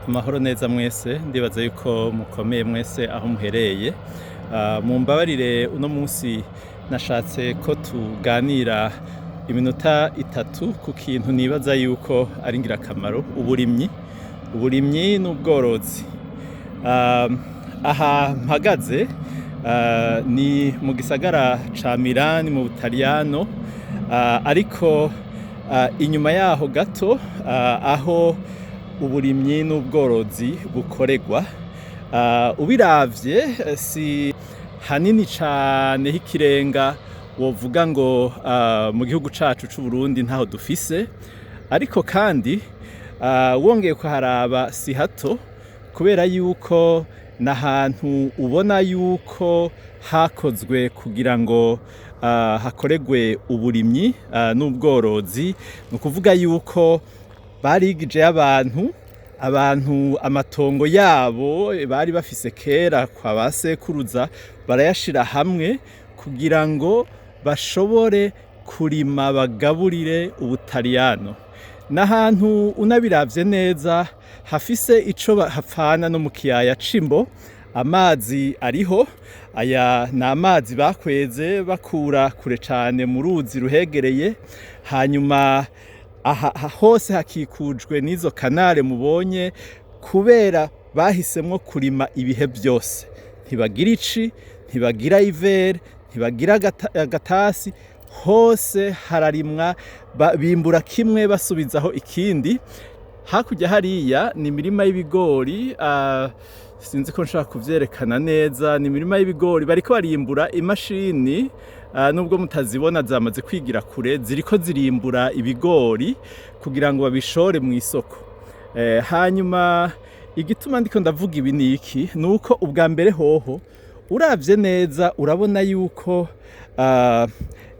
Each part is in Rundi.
Amahoro neza mwese, ndibaza yuko mukomeye mwese aho muhereye. Mumbabarire uno munsi nashatse ko tuganira iminota 3 ku kintu nibaza yuko ari ngirakamaro, uburimyi n'ubworozi. Aha mpagaze ni mu gisagara ca Milan mu Butaliyano, ariko inyuma yaho gato aho uburimyi n'ubworozi bukorerwa, ubiravye si hanini cane h'ikirenga wovuga ngo mu gihugu cacu c'Uburundi ntaho dufise, ariko kandi wongeye kuharaba si hato, kubera yuko n'ahantu ubona yuko hakozwe kugira ngo hakorerwe uburimyi n'ubworozi. Ni ukuvuga yuko barigijeyo abantu amatongo yabo bari bafise kera kwa ba sekuruza, barayashira hamwe kugira ngo bashobore kurima bagaburire Ubutaliyano. N'ahantu unabiravye neza hafise ico hapfana no mu kiyaya c'Imbo. Amazi ariho, aya ni amazi bakweze bakura kure cane mu ruzi ruhegereye, hanyuma aha hose hakikujwe n'izo kanare mubonye, kubera bahisemwo kurima ibihe byose. Ntibagira ici, ntibagira ivere, ntibagira agatasi, hose hararimwa, bimbura kimwe basubizaho ikindi. Hakurya hariya ni imirima y'ibigori, sinzi ko nshaka kuvyerekana neza, ni imirima y'ibigori bariko barimbura. Imashini nubwo mutazibona zamaze kwigira kure, ziriko zirimbura ibigori kugira ngo babishore mu isoko. Hanyuma igituma ndiko ndavuga ibi niki, nuko ubwa mbere hoho uravye neza urabona yuko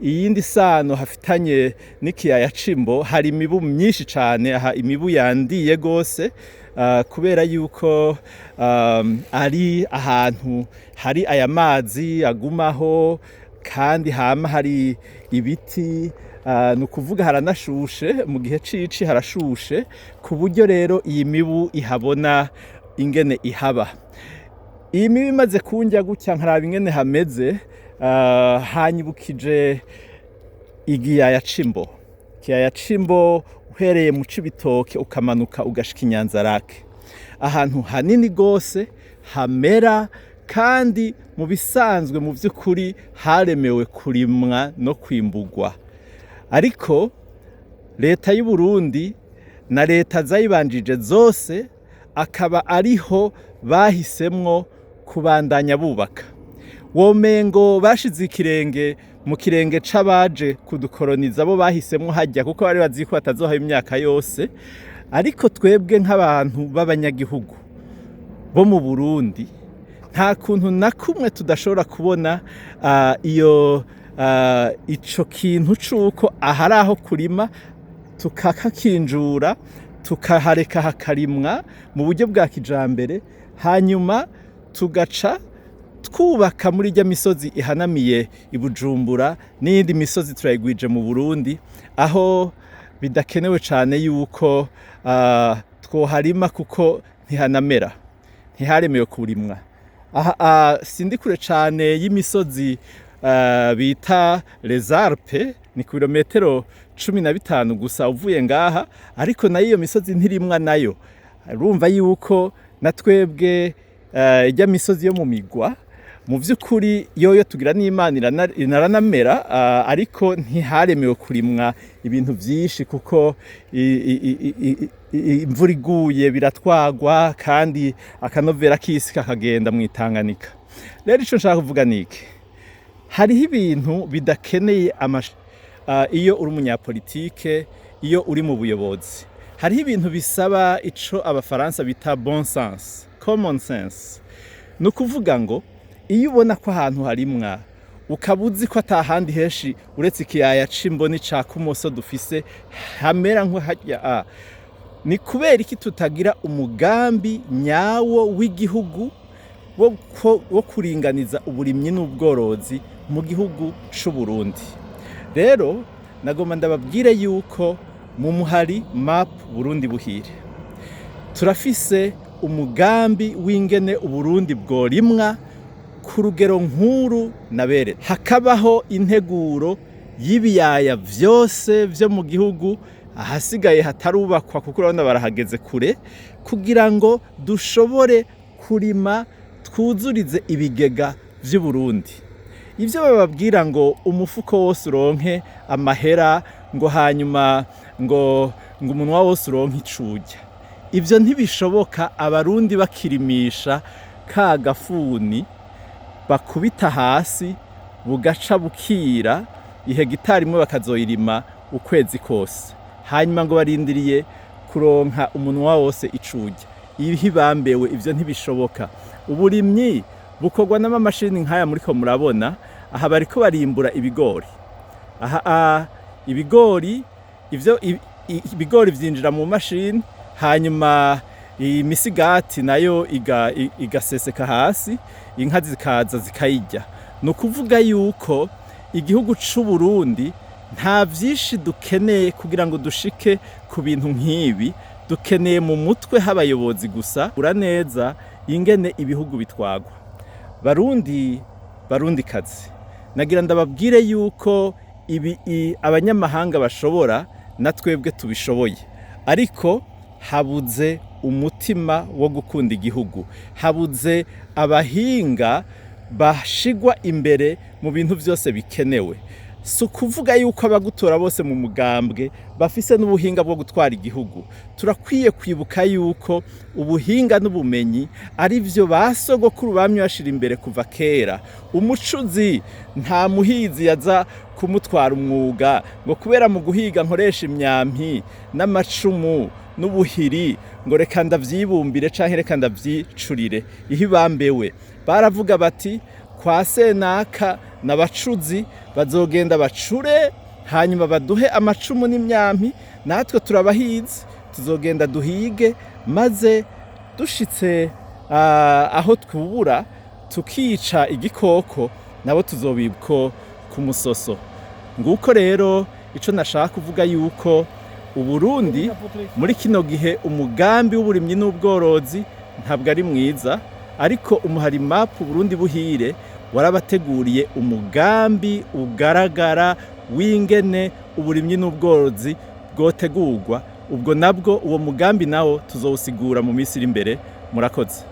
iyindi sano hafitanye n'ikiyaya c'Imbo, hari imibu myinshi cane. Aha imibu yandiye gose, kubera yuko ari ahantu hari aya mazi agumaho, kandi hama hari ibiti, ni ukuvuga haranashushe, mu gihe c'ici harashushe, ku buryo rero iyi mibu ihabona ingene ihaba. Iyi mibu imaze kunjya gutya nkaraba ingene hameze, hanyibukije igiyaya c'Imbo. Ikiyaya c'Imbo uhereye mu Cibitoke ukamanuka ugashika i Nyanzarake, ahantu hanini gose hamera, kandi mu bisanzwe mu vy'ukuri haremewe kurimwa no kwimburwa. Ariko leta y'u Burundi na leta zayibanjije zose akaba ariho bahisemwo kubandanya bubaka. Womengo bashize ikirenge mu kirenge c'abaje kudukoroniza, bo bahisemwo hajya kuko bari bazi ko batazohaba imyaka yose. Ariko twebwe nk'abantu b'abanyagihugu bo mu Burundi, nta kuntu na kumwe tudashobora kubona ico kintu c'uko ahari aho kurima tukakakinjura, tukahareka hakarimwa mu buryo bwa kijambere, hanyuma tugaca twubaka muri irya misozi ihanamiye i Bujumbura n'iyindi misozi turayigwije mu Burundi, aho bidakenewe cane yuko twoharima kuko ntihanamera, ntiharemewe kurimwa. Aha sindi kure cane y'imisozi bita Les Alpes, ni kilometero 15 gusa uvuye ngaha, ariko nayo iyo misozi ntirimwa nayo. Urumva yuko na twebwe irya misozi yo mu migwa mu vy'ukuri yoyo tugira n'Imana inaranamera, ariko ntiharemewe kurimwa ibintu vyinshi kuko imvura iguye biratwagwa, kandi akanovera k'isi kakagenda mw'itanganika. Rero ico nshaka kuvuga niki, hariho ibintu bidakeneye iyo uri umunyapolitike, iyo uri mu buyobozi, hariho ibintu bisaba ico abafaransa bita bon sens, common sense. Ni ukuvuga ngo iyo ubona ko ahantu harimwa, ukaba uzi ko atahandi henshi uretse ikiyaya c'Imbo n'ica Kumoso dufise hamera nko harya, ni kubera iki tutagira umugambi nyawo w'igihugu wo kuringaniza uburimyi n'ubworozi mu gihugu c'u Burundi? Rero nagomba ndababwire yuko mu muhari map Burundi buhire turafise umugambi w'ingene Uburundi bworimwa ku rugero nkuru naberetse. Hakabaho integuro y'ibiyaya vyose vyo mu gihugu ahasigaye hatarubakwa kuko urabona barahageze kure, kugira ngo dushobore kurima twuzurize ibigega vy'Uburundi. Ivyo bababwira ngo umufuko wose uronke amahera, ngo hanyuma ngo umunwa wose uronke icurya. Ivyo ntibishoboka abarundi bakirimisha ka gafuni bakubita hasi bugaca bukira, ihegitari imwe bakazoyirima ukwezi kose. Hanyuma ngo barindiriye kuronka umunwa wose icurya. Ibihibambewe ivyo ntibishoboka. Uburimyi bukorwa n'amamashini nk'aya muriko murabona. Aha bariko barimbura ibigori. Aha ibigori ibigori vyinjira mu mashini, hanyuma imisigati nayo igaseseka hasi, inka zikaza zikayirya. Ni ukuvuga yuko igihugu c'Uburundi nta vyinshi dukeneye kugira ngo dushike ku bintu nk'ibi. Dukeneye mu mutwe h'abayobozi gusa ura neza ingene ibihugu bitwagwa. Barundikazi, nagira ndababwire yuko abanyamahanga bashobora na twebwe tubishoboye, ariko habuze umutima wo gukunda igihugu, habuze abahinga bashigwa imbere mu bintu vyose bikenewe. Si ukuvuga yuko abagutora bose mu mugambwe bafise n'ubuhinga bwo gutwara igihugu. Turakwiye kwibuka yuko ubuhinga n'ubumenyi ari vyo basogokuru bamye bashira imbere kuva kera. Umucuzi nta muhizi yaza kumutwara umwuga ngo kubera mu guhiga nkoresha imyampi n'amacumu n'ubuhiri ngo reka ndavyibumbire canke reka ndavyicurire. Ihibambewe baravuga bati kwa senaka n'abacuzi bazogenda bacure, hanyuma baduhe amacumu n'imyampi, natwe turabahizi tuzogenda duhige, maze dushitse aho twubura tukica igikoko, nabo tuzobibwo ku musoso. Nguko rero ico nashaka kuvuga yuko Uburundi muri kino gihe umugambi w'uburimyi n'ubworozi ntabwo ari mwiza, ariko umuhari map Burundi buhire warabateguriye umugambi ugaragara w'ingene uburimyi n'ubworozi bwotegurwa. Ubwo nabwo uwo mugambi nawo tuzowusigura mu minsi iri imbere. Murakoze.